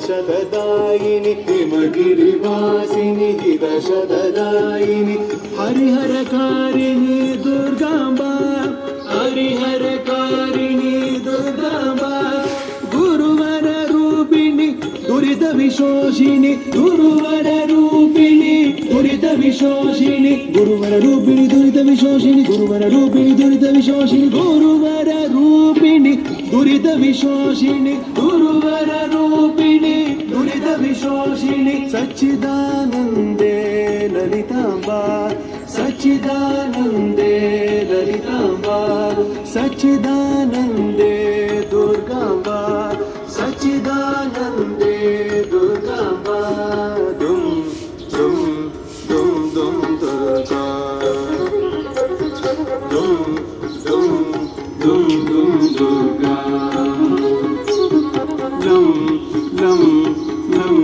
ಹರ್ಷದಾಯಿನಿ ಹಿಮಗಿರಿವಾಸಿನಿ ಹಿದಶದಾಯಿನಿ ಹರಿಹರಕಾರಿಣಿ ದುರ್ಗಾಂಬಾ ಹರಿಹರಕಾರಿಣಿ ದುರ್ಗಾಂಬಾ ಗುರುವರ ರೂಪಿಣಿ ದುರಿತ ವಿಶೋಷಿಣಿ ಗುರುವರ ರೂಪಿಣಿ ದುರಿತ ವಿಶೋಷಿಣಿ ಗುರುವರ ರೂಪಿಣಿ ದುರಿತ ವಿಶೋಷಿಣಿ ಗುರುವರ ರೂಪಿಣಿ ದುರಿತ ವಿಶೋಷಿಣಿ ಗುರುವರ ರೂಪಿಣಿ ದುರಿತ ವಿಶೋಷಿಣಿ ಗುರುವರ ರೂಪಿಣಿ ದುರಿತ ವಿಶೋಷಿಣಿ ಸಚ್ಚಿದಾನಂದೇ ಲಲಿತಾಂಬಾ ಸಚ್ಚಿದಾನಂದೇ ಲಲಿತಾಂಬಾ ಸಚ್ಚಿದಾನಂದೇ ದುರ್ಗಾಂಬಾ ಸಚ್ಚಿದಾನಂದೇ ದುರ್ಗಾಂಬಾ ದುಂ ದುಂ ದುಂ ದುಂ ದುರ್ಗಾ ದುಂ ದುಂ ದುಂ ದುಂ ದುರ್ಗಾ ಲಂ ಲಂ ಲಂ